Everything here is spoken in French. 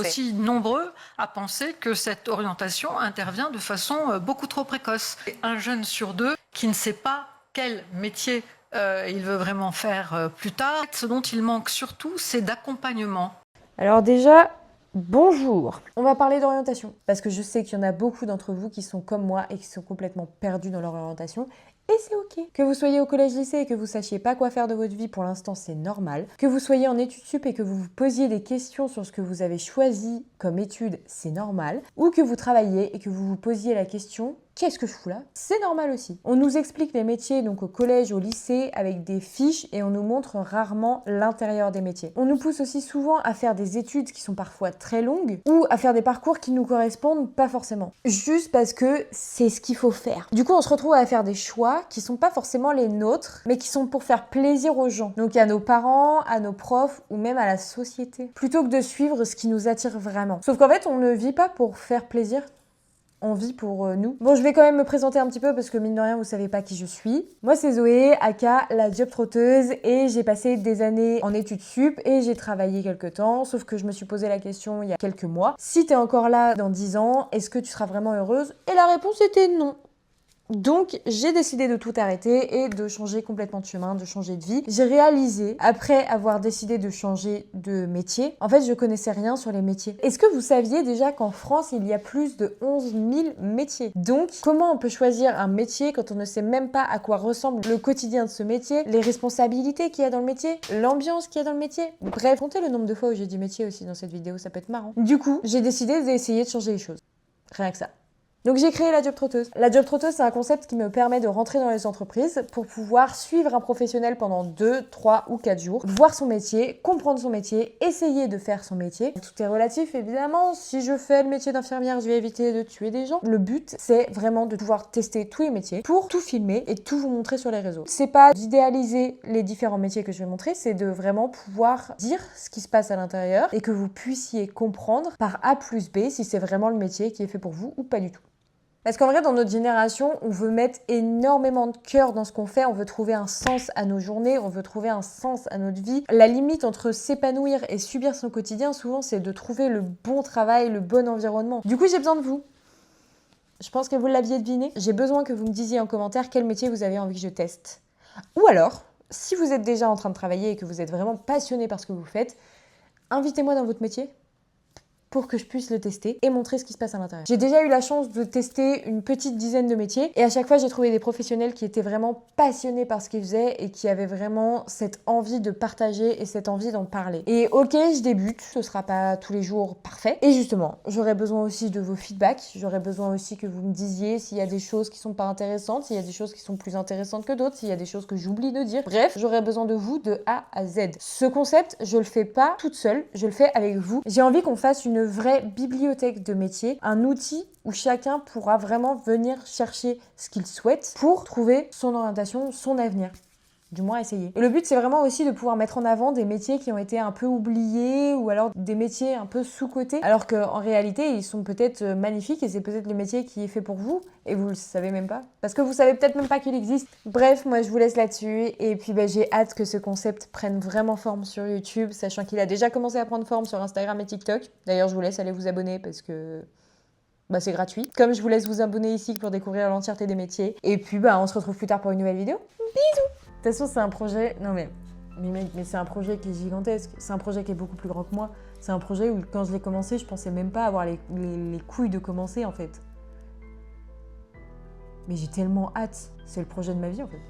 Aussi nombreux à penser que cette orientation intervient de façon beaucoup trop précoce. Un jeune sur deux qui ne sait pas quel métier il veut vraiment faire plus tard. Ce dont il manque surtout, c'est d'accompagnement. Alors déjà, bonjour. On va parler d'orientation parce que je sais qu'il y en a beaucoup d'entre vous qui sont comme moi et qui sont complètement perdus dans leur orientation. Et c'est ok. Que vous soyez au collège-lycée et que vous sachiez pas quoi faire de votre vie pour l'instant, c'est normal. Que vous soyez en études sup et que vous vous posiez des questions sur ce que vous avez choisi comme études, c'est normal. Ou que vous travaillez et que vous vous posiez la question qu'est-ce que je fous là? C'est normal aussi. On nous explique les métiers donc au collège, au lycée avec des fiches et on nous montre rarement l'intérieur des métiers. On nous pousse aussi souvent à faire des études qui sont parfois très longues ou à faire des parcours qui nous correspondent pas forcément. Juste parce que c'est ce qu'il faut faire. Du coup, on se retrouve à faire des choix qui sont pas forcément les nôtres, mais qui sont pour faire plaisir aux gens. Donc à nos parents, à nos profs ou même à la société. Plutôt que de suivre ce qui nous attire vraiment. Sauf qu'en fait, on ne vit pas pour faire plaisir. On vit pour nous. Bon, je vais quand même me présenter un petit peu parce que mine de rien, vous savez pas qui je suis. Moi, c'est Zoé, aka la job trotteuse, et j'ai passé des années en études sup et j'ai travaillé quelques temps, sauf que je me suis posé la question il y a quelques mois. Si t'es encore là dans 10 ans, est-ce que tu seras vraiment heureuse? Et la réponse était non. Donc, j'ai décidé de tout arrêter et de changer complètement de chemin, de changer de vie. J'ai réalisé, après avoir décidé de changer de métier, en fait, je connaissais rien sur les métiers. Est-ce que vous saviez déjà qu'en France, il y a plus de 11 000 métiers? Donc, comment on peut choisir un métier quand on ne sait même pas à quoi ressemble le quotidien de ce métier, les responsabilités qu'il y a dans le métier, l'ambiance qu'il y a dans le métier? Bref, comptez le nombre de fois où j'ai dit métier aussi dans cette vidéo, ça peut être marrant. Du coup, j'ai décidé d'essayer de changer les choses. Rien que ça. Donc j'ai créé la job trotteuse. La job trotteuse, c'est un concept qui me permet de rentrer dans les entreprises pour pouvoir suivre un professionnel pendant 2, 3 ou 4 jours, voir son métier, comprendre son métier, essayer de faire son métier. Tout est relatif évidemment. Si je fais le métier d'infirmière, je vais éviter de tuer des gens. Le but, c'est vraiment de pouvoir tester tous les métiers pour tout filmer et tout vous montrer sur les réseaux. C'est pas d'idéaliser les différents métiers que je vais montrer, c'est de vraiment pouvoir dire ce qui se passe à l'intérieur et que vous puissiez comprendre par A plus B si c'est vraiment le métier qui est fait pour vous ou pas du tout. Parce qu'en vrai, dans notre génération, on veut mettre énormément de cœur dans ce qu'on fait, on veut trouver un sens à nos journées, on veut trouver un sens à notre vie. La limite entre s'épanouir et subir son quotidien, souvent, c'est de trouver le bon travail, le bon environnement. Du coup, j'ai besoin de vous. Je pense que vous l'aviez deviné. J'ai besoin que vous me disiez en commentaire quel métier vous avez envie que je teste. Ou alors, si vous êtes déjà en train de travailler et que vous êtes vraiment passionné par ce que vous faites, invitez-moi dans votre métier pour que je puisse le tester et montrer ce qui se passe à l'intérieur. J'ai déjà eu la chance de tester une petite dizaine de métiers et à chaque fois j'ai trouvé des professionnels qui étaient vraiment passionnés par ce qu'ils faisaient et qui avaient vraiment cette envie de partager et cette envie d'en parler. Et ok, je débute, ce sera pas tous les jours parfait. Et justement, j'aurais besoin aussi de vos feedbacks, j'aurais besoin aussi que vous me disiez s'il y a des choses qui sont pas intéressantes, s'il y a des choses qui sont plus intéressantes que d'autres, s'il y a des choses que j'oublie de dire. Bref, j'aurais besoin de vous de A à Z. Ce concept, je le fais pas toute seule, je le fais avec vous. J'ai envie qu'on fasse une vraie bibliothèque de métiers, un outil où chacun pourra vraiment venir chercher ce qu'il souhaite pour trouver son orientation, son avenir. Du moins essayer. Et le but, c'est vraiment aussi de pouvoir mettre en avant des métiers qui ont été un peu oubliés ou alors des métiers un peu sous-cotés, alors qu'en réalité, ils sont peut-être magnifiques et c'est peut-être le métier qui est fait pour vous et vous le savez même pas. Parce que vous savez peut-être même pas qu'il existe. Bref, moi, je vous laisse là-dessus et puis j'ai hâte que ce concept prenne vraiment forme sur YouTube, sachant qu'il a déjà commencé à prendre forme sur Instagram et TikTok. D'ailleurs, je vous laisse aller vous abonner parce que c'est gratuit. Comme je vous laisse vous abonner ici pour découvrir l'entièreté des métiers. Et puis, on se retrouve plus tard pour une nouvelle vidéo. Bisous! De toute façon, c'est un projet... Non mais c'est un projet qui est gigantesque. C'est un projet qui est beaucoup plus grand que moi. C'est un projet où, quand je l'ai commencé, je pensais même pas avoir les couilles de commencer, en fait. Mais j'ai tellement hâte. C'est le projet de ma vie, en fait.